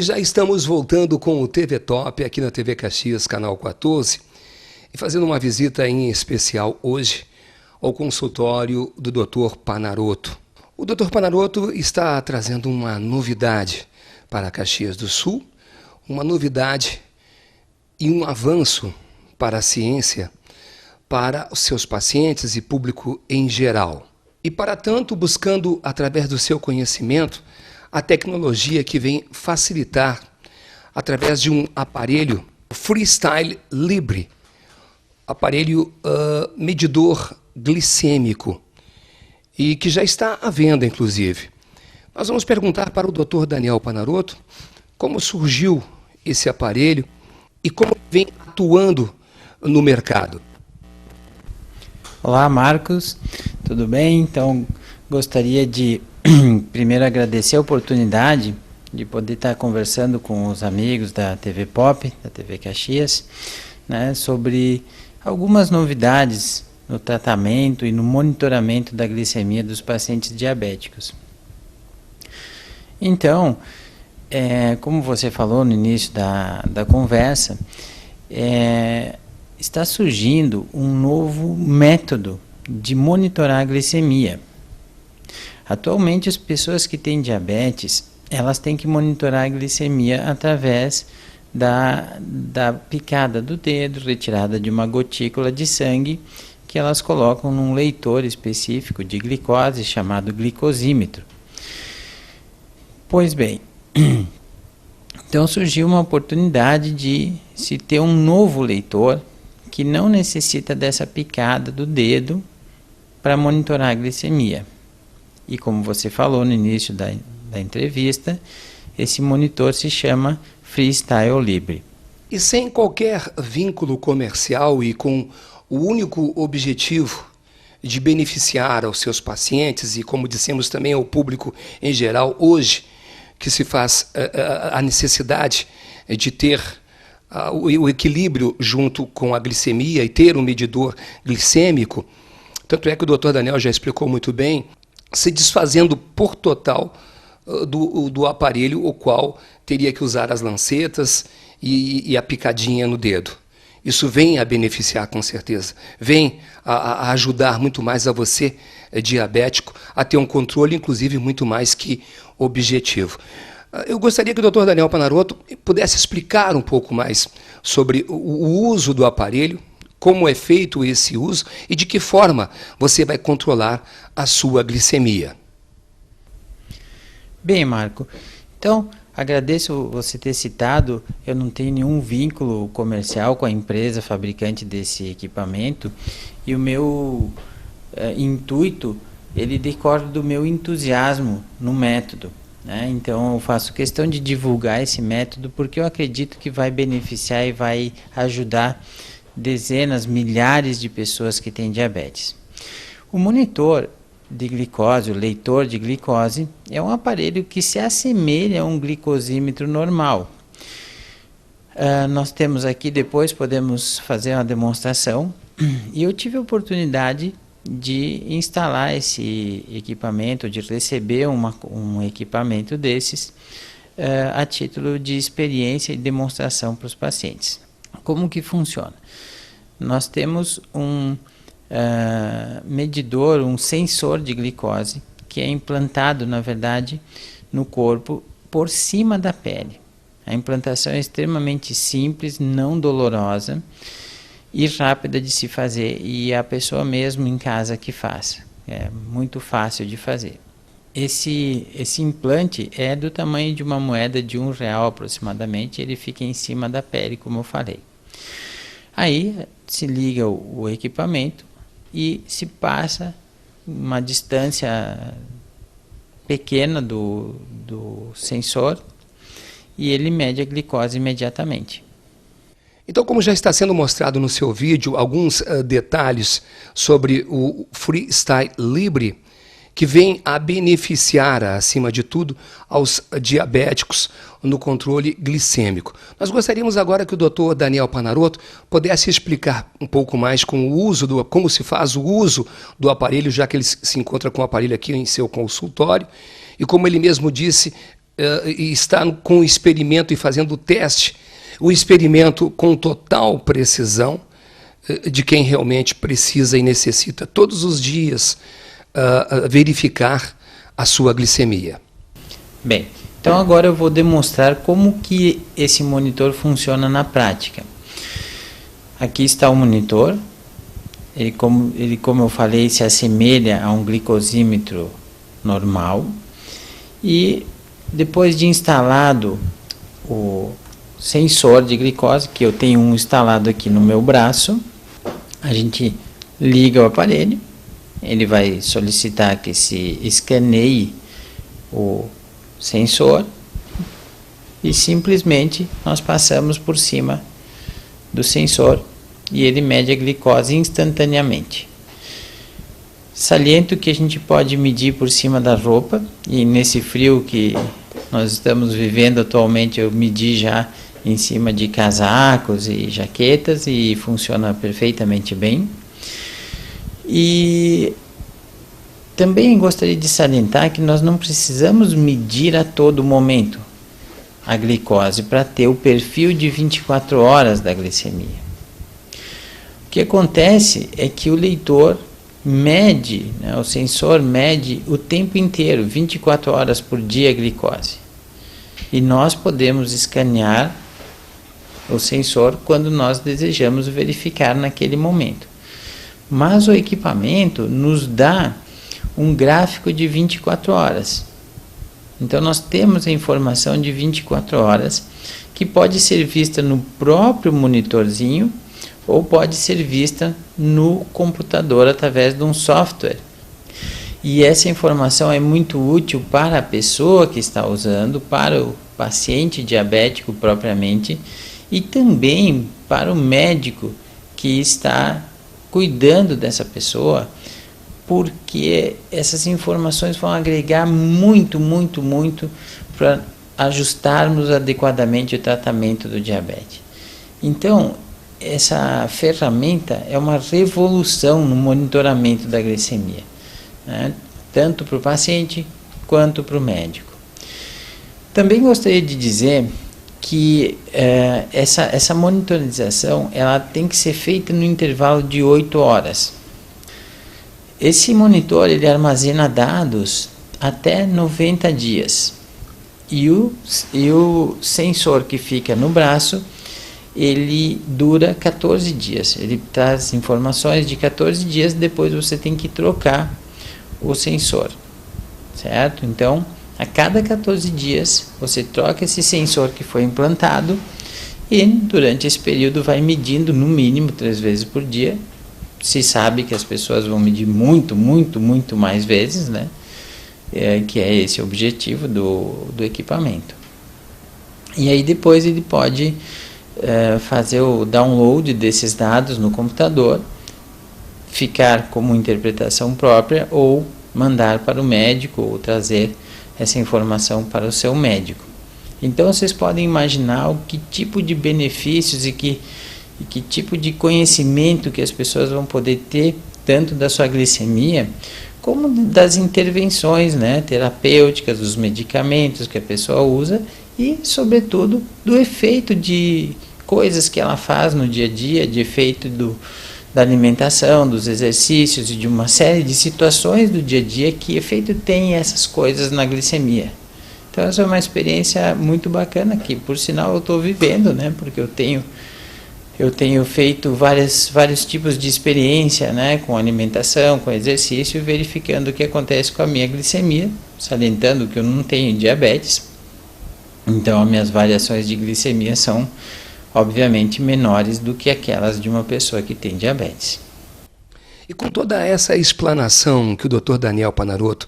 já estamos voltando com o TV Top aqui na TV Caxias, canal 14, e fazendo uma visita em especial hoje ao consultório do Dr. Panaroto. O Dr. Panaroto está trazendo uma novidade para Caxias do Sul, uma novidade e um avanço para a ciência, para os seus pacientes e público em geral. E para tanto, buscando, através do seu conhecimento, a tecnologia que vem facilitar, através de um aparelho Freestyle Libre, aparelho medidor glicêmico, e que já está à venda, inclusive. Nós vamos perguntar para o Dr. Daniel Panaroto como surgiu esse aparelho e como vem atuando no mercado. Olá, Marcos, tudo bem? Então, gostaria de primeiro agradecer a oportunidade de poder estar conversando com os amigos da TV Pop, da TV Caxias, né, sobre algumas novidades no tratamento e no monitoramento da glicemia dos pacientes diabéticos. Então, como você falou no início da conversa, está surgindo um novo método de monitorar a glicemia. Atualmente, as pessoas que têm diabetes, elas têm que monitorar a glicemia através da picada do dedo, retirada de uma gotícula de sangue, que elas colocam num leitor específico de glicose, chamado glicosímetro. Pois bem, então surgiu uma oportunidade de se ter um novo leitor que não necessita dessa picada do dedo para monitorar a glicemia. E como você falou no início da entrevista, esse monitor se chama Freestyle Libre. E sem qualquer vínculo comercial e com o único objetivo de beneficiar aos seus pacientes e, como dissemos também, ao público em geral, hoje, que se faz a necessidade de ter o equilíbrio junto com a glicemia e ter um medidor glicêmico, tanto é que o Dr. Daniel já explicou muito bem, se desfazendo por total do aparelho, o qual teria que usar as lancetas e a picadinha no dedo. Isso vem a beneficiar, com certeza. Vem a ajudar muito mais a você, diabético, a ter um controle, inclusive, muito mais que objetivo. Eu gostaria que o Dr. Daniel Panaroto pudesse explicar um pouco mais sobre o uso do aparelho, como é feito esse uso e de que forma você vai controlar a sua glicemia. Bem, Marco, então agradeço você ter citado, eu não tenho nenhum vínculo comercial com a empresa fabricante desse equipamento e o meu intuito, ele decorre do meu entusiasmo no método, né? Então eu faço questão de divulgar esse método porque eu acredito que vai beneficiar e vai ajudar dezenas, milhares de pessoas que têm diabetes. O monitor de glicose, o leitor de glicose, é um aparelho que se assemelha a um glicosímetro normal. Nós temos aqui, depois podemos fazer uma demonstração, e eu tive a oportunidade de instalar esse equipamento, de receber um equipamento desses, a título de experiência e demonstração para os pacientes. Como que funciona? Nós temos um medidor, um sensor de glicose, que é implantado, na verdade, no corpo por cima da pele. A implantação é extremamente simples, não dolorosa e rápida de se fazer, e a pessoa mesmo em casa que faz. É muito fácil de fazer. Esse implante é do tamanho de uma moeda de R$1 aproximadamente, ele fica em cima da pele, como eu falei. Aí se liga o equipamento e se passa uma distância pequena do sensor e ele mede a glicose imediatamente. Então, como já está sendo mostrado no seu vídeo, alguns detalhes sobre o Freestyle Libre, que vem a beneficiar, acima de tudo, aos diabéticos no controle glicêmico. Nós gostaríamos agora que o Dr. Daniel Panaroto pudesse explicar um pouco mais com o uso como se faz o uso do aparelho, já que ele se encontra com o aparelho aqui em seu consultório, e como ele mesmo disse, e está com o experimento e fazendo o teste, o experimento com total precisão de quem realmente precisa e necessita todos os dias verificar a sua glicemia. Bem, então agora eu vou demonstrar como que esse monitor funciona na prática. Aqui está o monitor. Ele, como eu falei, se assemelha a um glicosímetro normal. E depois de instalado o sensor de glicose, que eu tenho um instalado aqui no meu braço, a gente liga o aparelho, ele vai solicitar que se escaneie o sensor e simplesmente nós passamos por cima do sensor e ele mede a glicose instantaneamente. Saliento que a gente pode medir por cima da roupa, e nesse frio que nós estamos vivendo atualmente eu medi já em cima de casacos e jaquetas e funciona perfeitamente bem. E também gostaria de salientar que nós não precisamos medir a todo momento a glicose para ter o perfil de 24 horas da glicemia. O que acontece é que o leitor mede, o sensor mede o tempo inteiro, 24 horas por dia a glicose. E nós podemos escanear o sensor quando nós desejamos verificar naquele momento. Mas o equipamento nos dá um gráfico de 24 horas. Então nós temos a informação de 24 horas que pode ser vista no próprio monitorzinho ou pode ser vista no computador através de um software. E essa informação é muito útil para a pessoa que está usando, para o paciente diabético propriamente e também para o médico que está cuidando dessa pessoa, porque essas informações vão agregar muito para ajustarmos adequadamente o tratamento do diabetes. Então, essa ferramenta é uma revolução no monitoramento da glicemia, né? Tanto para o paciente quanto para o médico. Também gostaria de dizer que essa monitorização ela tem que ser feita no intervalo de 8 horas. Esse monitor ele armazena dados até 90 dias e o sensor que fica no braço ele dura 14 dias, ele traz informações de 14 dias, depois você tem que trocar o sensor, certo? Então, a cada 14 dias você troca esse sensor que foi implantado e durante esse período vai medindo no mínimo 3 vezes por dia. Se sabe que as pessoas vão medir muito mais vezes, né? Que é esse o objetivo do equipamento. E aí depois ele pode fazer o download desses dados no computador, ficar como interpretação própria ou mandar para o médico ou trazer essa informação para o seu médico. Então vocês podem imaginar o que tipo de benefícios e que tipo de conhecimento que as pessoas vão poder ter tanto da sua glicemia como das intervenções, né, terapêuticas, dos medicamentos que a pessoa usa e, sobretudo, do efeito de coisas que ela faz no dia a dia, de efeito da alimentação, dos exercícios e de uma série de situações do dia a dia que efeito tem essas coisas na glicemia. Então essa é uma experiência muito bacana que, por sinal, eu estou vivendo, né, porque eu tenho feito vários tipos de experiência, né, com alimentação, com exercício, verificando o que acontece com a minha glicemia, salientando que eu não tenho diabetes. Então, as minhas variações de glicemia são, obviamente, menores do que aquelas de uma pessoa que tem diabetes. E com toda essa explanação que o Dr. Daniel Panarotto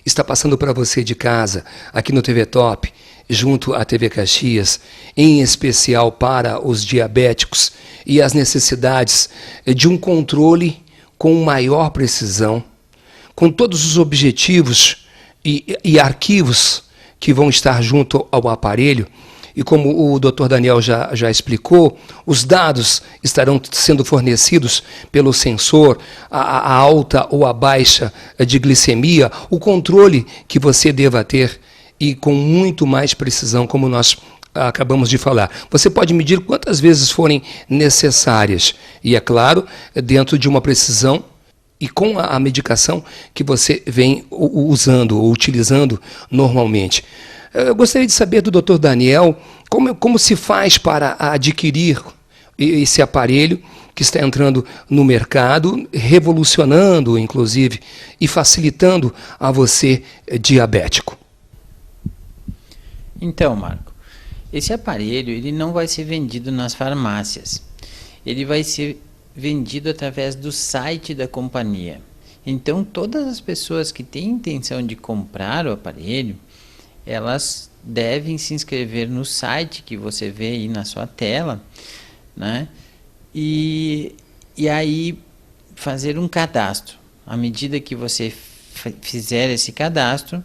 está passando para você de casa, aqui no TV Top, junto à TV Caxias, em especial para os diabéticos e as necessidades de um controle com maior precisão, com todos os objetivos e arquivos que vão estar junto ao aparelho, e como o Dr. Daniel já explicou, os dados estarão sendo fornecidos pelo sensor, a alta ou a baixa de glicemia, o controle que você deva ter e com muito mais precisão, como nós acabamos de falar. Você pode medir quantas vezes forem necessárias e, é claro, dentro de uma precisão e com a medicação que você vem usando ou utilizando normalmente. Eu gostaria de saber do Dr. Daniel como se faz para adquirir esse aparelho que está entrando no mercado, revolucionando, inclusive, e facilitando a você diabético. Então, Marco, esse aparelho ele não vai ser vendido nas farmácias. Ele vai ser vendido através do site da companhia. Então, todas as pessoas que têm intenção de comprar o aparelho, elas devem se inscrever no site que você vê aí na sua tela, né? E aí fazer um cadastro. À medida que você fizer esse cadastro,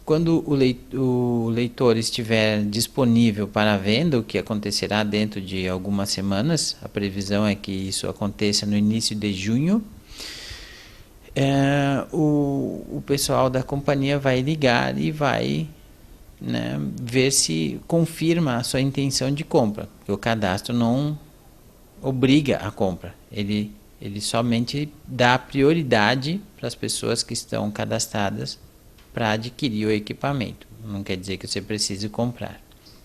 quando o leitor estiver disponível para venda, o que acontecerá dentro de algumas semanas, a previsão é que isso aconteça no início de junho, o pessoal da companhia vai ligar e vai, né, ver se confirma a sua intenção de compra, porque o cadastro não obriga a compra, ele somente dá prioridade para as pessoas que estão cadastradas para adquirir o equipamento. Não quer dizer que você precise comprar.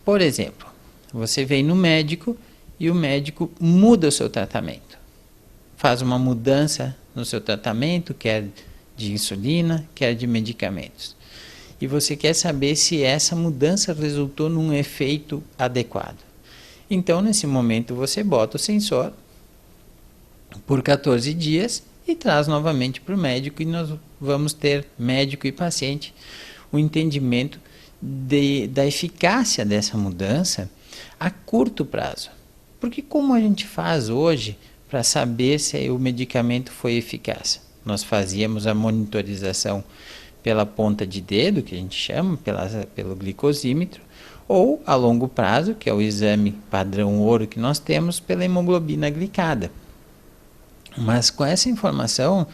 Por exemplo, você vem no médico e o médico muda o seu tratamento. Faz uma mudança no seu tratamento, quer de insulina, quer de medicamentos. E você quer saber se essa mudança resultou num efeito adequado. Então, nesse momento, você bota o sensor por 14 dias e traz novamente para o médico, e nós vamos ter, médico e paciente, o entendimento da eficácia dessa mudança a curto prazo. Porque como a gente faz hoje para saber se o medicamento foi eficaz? Nós fazíamos a monitorização pela ponta de dedo, que a gente chama, pelo glicosímetro, ou a longo prazo, que é o exame padrão ouro que nós temos, pela hemoglobina glicada. Mas com essa informação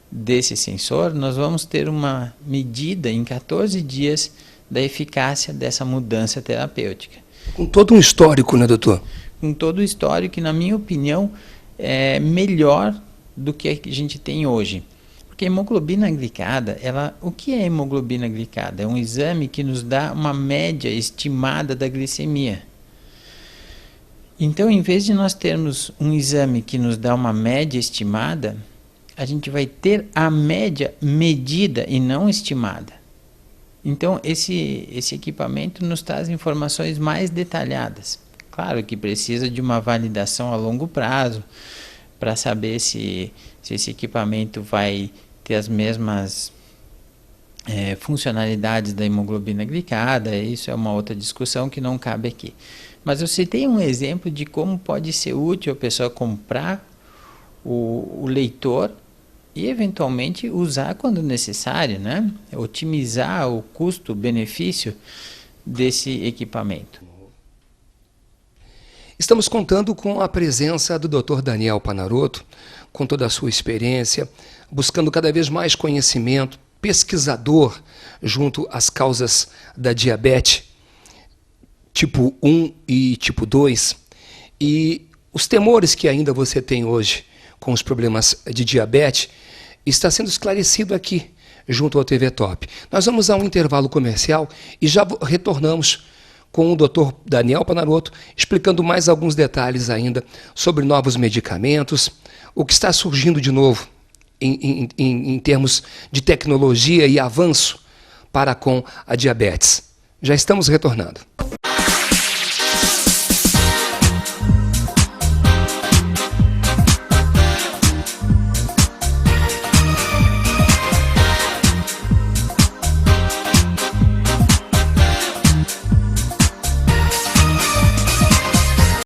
desse sensor, nós vamos ter uma medida em 14 dias da eficácia dessa mudança terapêutica. Com todo um histórico, né, doutor? Com todo o histórico, que na minha opinião é melhor do que a gente tem hoje. Porque a hemoglobina glicada, o que é hemoglobina glicada? É um exame que nos dá uma média estimada da glicemia. Então, em vez de nós termos um exame que nos dá uma média estimada, a gente vai ter a média medida e não estimada. Então, esse equipamento nos traz informações mais detalhadas. Claro que precisa de uma validação a longo prazo para saber se esse equipamento vai ter as mesmas funcionalidades da hemoglobina glicada. Isso é uma outra discussão que não cabe aqui. Mas eu citei um exemplo de como pode ser útil a pessoa comprar o leitor e eventualmente usar quando necessário, né? Otimizar o custo-benefício desse equipamento. Estamos contando com a presença do Dr. Daniel Panarotto, com toda a sua experiência, buscando cada vez mais conhecimento, pesquisador junto às causas da diabetes tipo 1 e tipo 2, e os temores que ainda você tem hoje com os problemas de diabetes está sendo esclarecido aqui junto ao TV Top. Nós vamos a um intervalo comercial e já retornamos com o Dr. Daniel Panarotto, explicando mais alguns detalhes ainda sobre novos medicamentos, o que está surgindo de novo em termos de tecnologia e avanço para com a diabetes. Já estamos retornando.